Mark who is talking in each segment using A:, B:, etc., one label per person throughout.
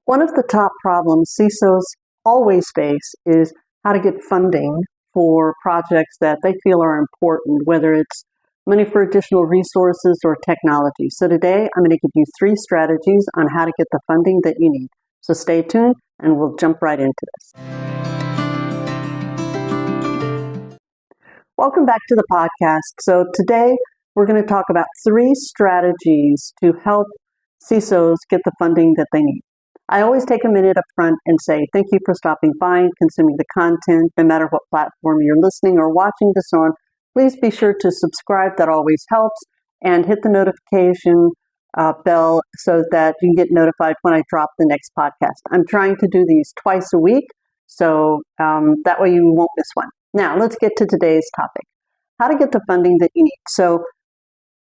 A: One of the top problems CISOs always face is how to get funding for projects that they feel are important, whether it's money for additional resources or technology. So today I'm going to give you 3 strategies on how to get the funding that you need. So stay tuned and we'll jump right into this. Welcome back to the podcast. So today we're going to talk about 3 strategies to help CISOs get the funding that they need. I always take a minute up front and say thank you for stopping by and consuming the content, no matter what platform you're listening or watching this on. Please be sure to subscribe, that always helps, and hit the notification bell so that you can get notified when I drop the next podcast. I'm trying to do these twice a week, so that way you won't miss one. Now, let's get to today's topic, how to get the funding that you need. So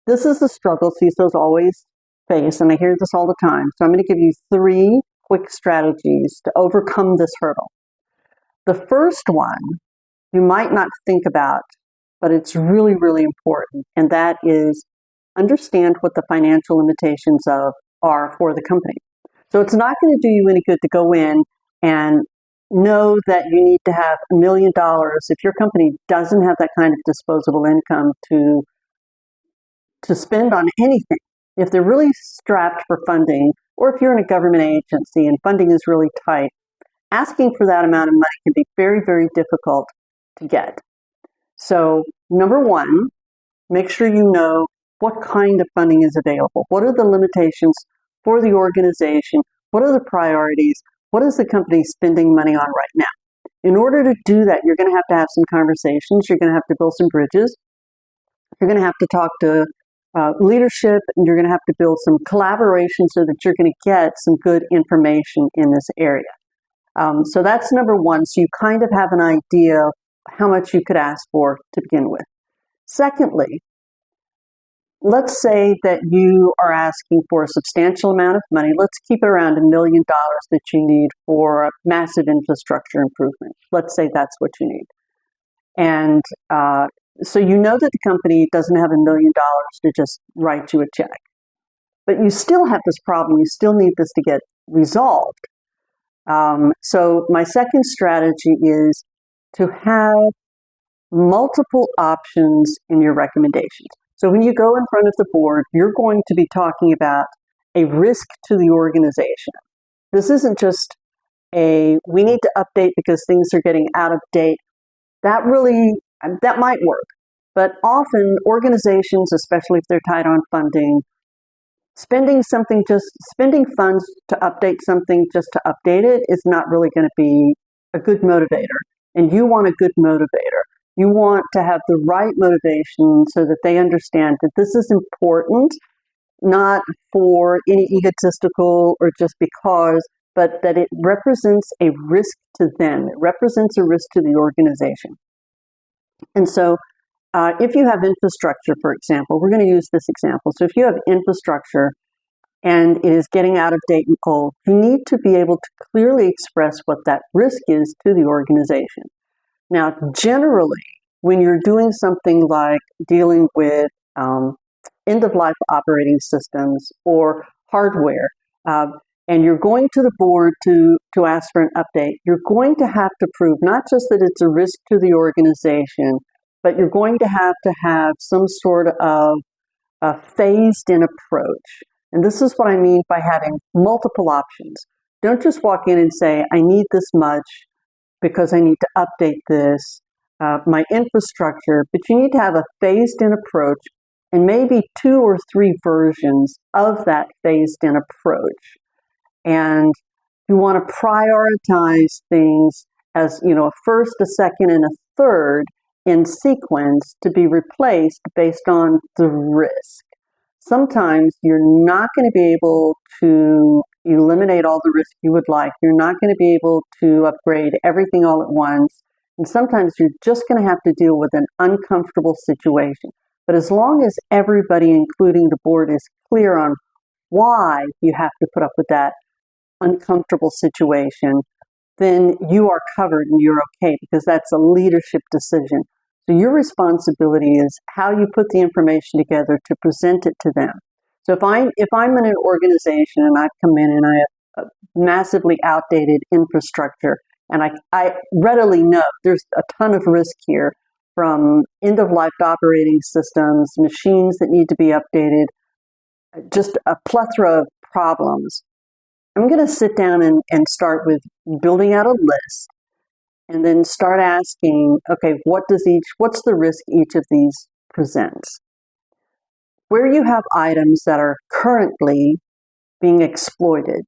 A: this is the struggle CISOs always face, and I hear this all the time. So I'm going to give you 3 quick strategies to overcome this hurdle. The first one you might not think about, but it's really, really important, and that is understand what the financial limitations are for the company. So it's not going to do you any good to go in and know that you need to have $1 million if your company doesn't have that kind of disposable income to spend on anything. If they're really strapped for funding, or if you're in a government agency and funding is really tight, asking for that amount of money can be very, very difficult to get. So, number 1, make sure you know what kind of funding is available. What are the limitations for the organization? What are the priorities? What is the company spending money on right now? In order to do that, you're going to have some conversations. You're going to have to build some bridges. You're going to have to talk to leadership, and you're going to have to build some collaboration so that you're going to get some good information in this area. So that's number 1. So you kind of have an idea of how much you could ask for to begin with. Secondly, let's say that you are asking for a substantial amount of money. Let's keep it around $1 million that you need for a massive infrastructure improvement. Let's say that's what you need. And so you know that the company doesn't have $1 million to just write you a check. But you still have this problem. You still need this to get resolved. So my second strategy is to have multiple options in your recommendations. So when you go in front of the board, you're going to be talking about a risk to the organization. This isn't just we need to update because things are getting out of date. That might work, but often organizations, especially if they're tight on funding, spending funds to update something just to update it is not really going to be a good motivator. And you want a good motivator. You want to have the right motivation so that they understand that this is important, not for any egotistical or just because, but that it represents a risk to them. It represents a risk to the organization. And so if you have infrastructure, for example, we're going to use this example. So if you have infrastructure and it is getting out of date and old, you need to be able to clearly express what that risk is to the organization. Now, generally, when you're doing something like dealing with end-of-life operating systems or hardware, and you're going to the board to ask for an update, you're going to have to prove not just that it's a risk to the organization, but you're going to have some sort of a phased-in approach. And this is what I mean by having multiple options. Don't just walk in and say, I need this much because I need to update this, my infrastructure, but you need to have a phased-in approach and maybe 2 or 3 versions of that phased-in approach. And you want to prioritize things as, a first, a second, and a third in sequence to be replaced based on the risk. Sometimes you're not going to be able to eliminate all the risk you would like. You're not going to be able to upgrade everything all at once. And sometimes you're just going to have to deal with an uncomfortable situation. But as long as everybody, including the board, is clear on why you have to put up with that uncomfortable situation, then you are covered and you're okay, because that's a leadership decision. So your responsibility is how you put the information together to present it to them. So if I'm in an organization and I've come in and I have massively outdated infrastructure. And I readily know there's a ton of risk here, from end-of-life operating systems, machines that need to be updated, just a plethora of problems. I'm going to sit down and start with building out a list, and then start asking, okay, what's the risk each of these presents? Where you have items that are currently being exploited.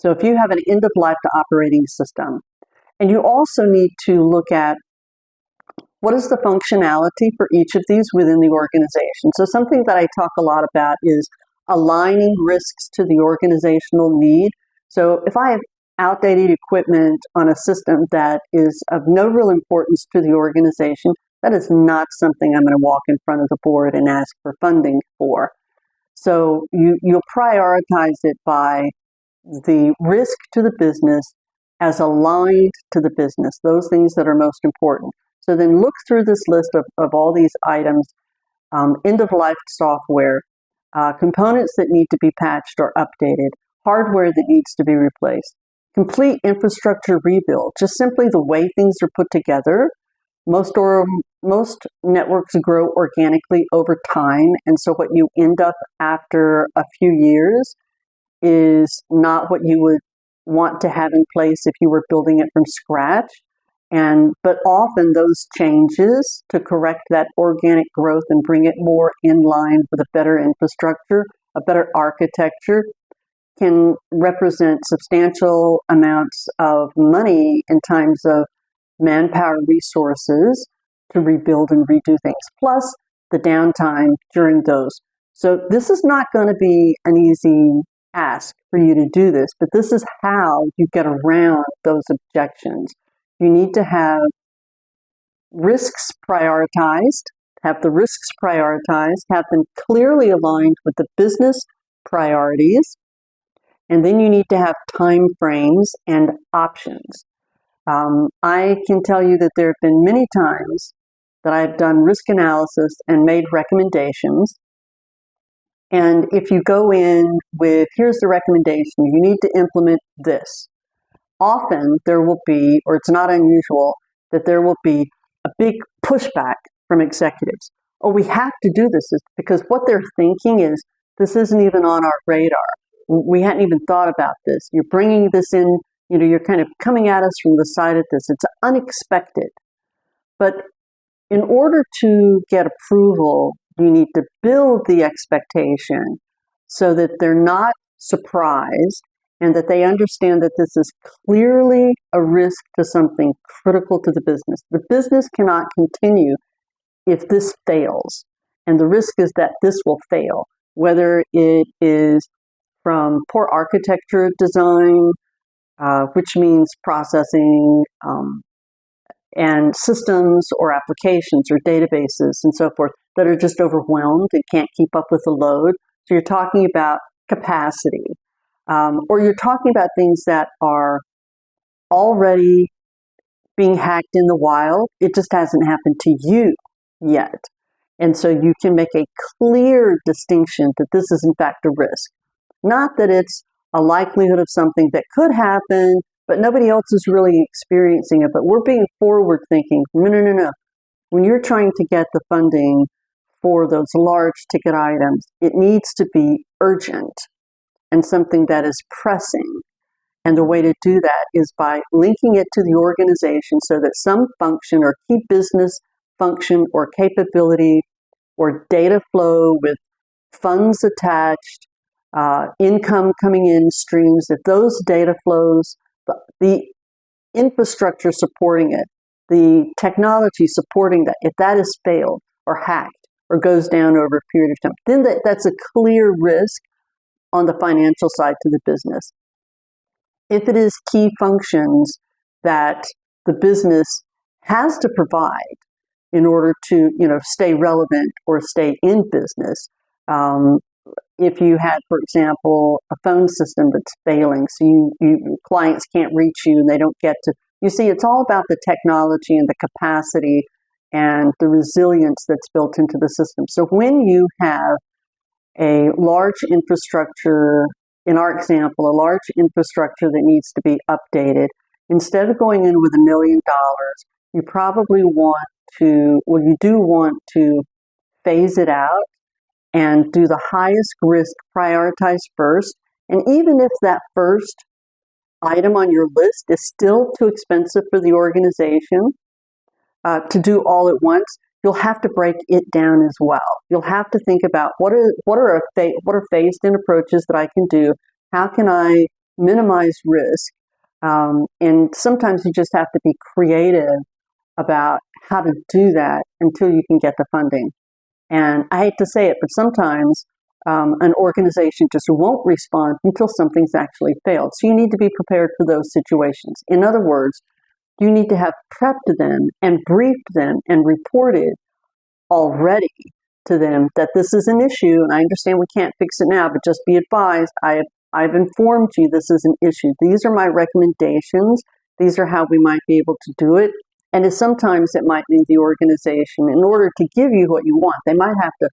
A: So if you have an end-of-life operating system, and you also need to look at what is the functionality for each of these within the organization. So something that I talk a lot about is aligning risks to the organizational need. So if I have outdated equipment on a system that is of no real importance to the organization, that is not something I'm going to walk in front of the board and ask for funding for. So you'll prioritize it by the risk to the business as aligned to the business, those things that are most important. So then look through this list of all these items, end-of-life software, components that need to be patched or updated, hardware that needs to be replaced, complete infrastructure rebuild, just simply the way things are put together. Most networks grow organically over time, and so what you end up after a few years is not what you would want to have in place if you were building it from scratch. But often those changes to correct that organic growth and bring it more in line with a better infrastructure, a better architecture, can represent substantial amounts of money in terms of manpower resources to rebuild and redo things, plus the downtime during those. So this is not going to be an easy ask for you to do this, but this is how you get around those objections. You need to have risks prioritized, have them clearly aligned with the business priorities, and then you need to have time frames and options. I can tell you that there have been many times that I've done risk analysis and made recommendations. And if you go in with, here's the recommendation, you need to implement this, often there will be, or it's not unusual, that there will be a big pushback from executives. Oh, we have to do this, because what they're thinking is, this isn't even on our radar. We hadn't even thought about this. You're bringing this in, you're kind of coming at us from the side of this. It's unexpected. But in order to get approval, you need to build the expectation so that they're not surprised and that they understand that this is clearly a risk to something critical to the business. The business cannot continue if this fails, and the risk is that this will fail, whether it is from poor architecture design, which means processing and systems or applications or databases and so forth that are just overwhelmed and can't keep up with the load. So you're talking about capacity, or you're talking about things that are already being hacked in the wild. It just hasn't happened to you yet. And so you can make a clear distinction that this is in fact a risk. Not that it's a likelihood of something that could happen, but nobody else is really experiencing it. But we're being forward thinking. No. When you're trying to get the funding for those large ticket items, it needs to be urgent and something that is pressing. And the way to do that is by linking it to the organization so that some function or key business function or capability or data flow with funds attached, income coming in streams, if those data flows, the infrastructure supporting it, the technology supporting that, if that is failed or hacked or goes down over a period of time, then that's a clear risk on the financial side to the business. If it is key functions that the business has to provide in order to, stay relevant or stay in business, if you had, for example, a phone system that's failing, so clients can't reach you and they don't get to, you see, it's all about the technology and the capacity and the resilience that's built into the system. So when you have a large infrastructure in our example, a large infrastructure that needs to be updated, instead of going in with $1 million, you probably want to, well, you do want to phase it out and do the highest risk prioritize first. And even if that first item on your list is still too expensive for the organization to do all at once, you'll have to break it down as well. You'll have to think about what are phased-in approaches that I can do. How can I minimize risk? And sometimes you just have to be creative about how to do that until you can get the funding. And I hate to say it, but sometimes an organization just won't respond until something's actually failed. So you need to be prepared for those situations. In other words, you need to have prepped them and briefed them and reported already to them that this is an issue, and I understand we can't fix it now, but just be advised, I've informed you this is an issue. These are my recommendations. These are how we might be able to do it. And sometimes it might mean the organization, in order to give you what you want, they might have to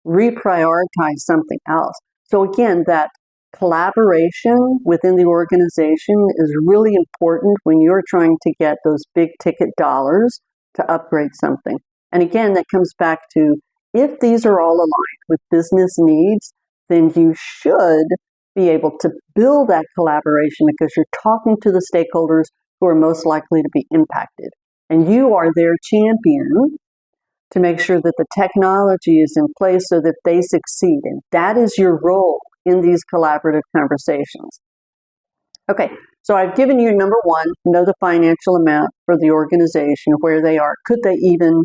A: reprioritize something else. So again, that collaboration within the organization is really important when you're trying to get those big ticket dollars to upgrade something. And again, that comes back to, if these are all aligned with business needs, then you should be able to build that collaboration because you're talking to the stakeholders who are most likely to be impacted. And you are their champion to make sure that the technology is in place so that they succeed. And that is your role in these collaborative conversations. Okay, so I've given you number one, know the financial amount for the organization, where they are. Could they even,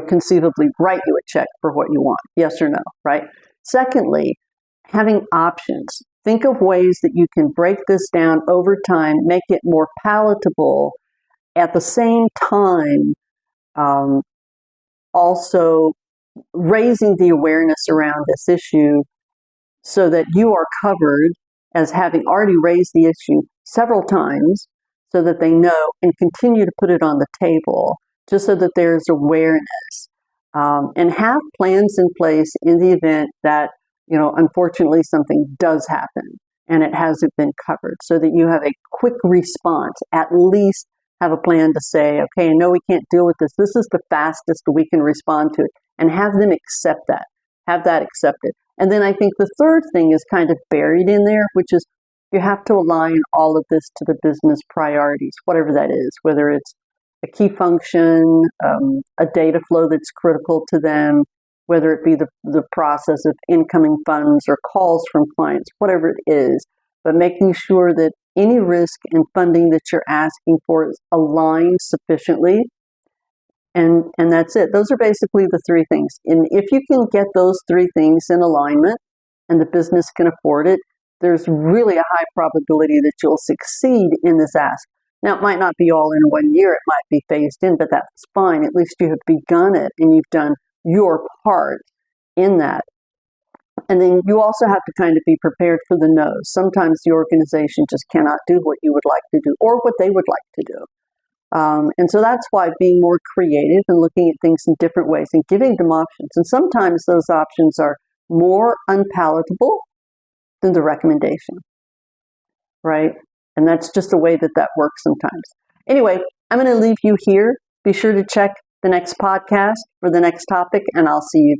A: conceivably write you a check for what you want? Yes or no, right? Secondly, having options. Think of ways that you can break this down over time, make it more palatable, at the same time, also raising the awareness around this issue so that you are covered as having already raised the issue several times, so that they know and continue to put it on the table, just so that there's awareness. And have plans in place in the event that, unfortunately something does happen and it hasn't been covered, so that you have a quick response. At least have a plan to say, okay, I know we can't deal with this. This is the fastest we can respond to it, and have them accept that. Have that accepted. And then I think the third thing is kind of buried in there, which is you have to align all of this to the business priorities, whatever that is, whether it's a key function, a data flow that's critical to them, whether it be the process of incoming funds or calls from clients, whatever it is, but making sure that any risk and funding that you're asking for is aligned sufficiently. And that's it. Those are basically the three things. And if you can get those three things in alignment and the business can afford it, there's really a high probability that you'll succeed in this ask. Now, it might not be all in 1 year. It might be phased in, but that's fine. At least you have begun it and you've done your part in that. And then you also have to kind of be prepared for the no's. Sometimes the organization just cannot do what you would like to do or what they would like to do. And so that's why being more creative and looking at things in different ways and giving them options. And sometimes those options are more unpalatable than the recommendation, right? And that's just the way that works sometimes. Anyway, I'm going to leave you here. Be sure to check the next podcast for the next topic, and I'll see you then.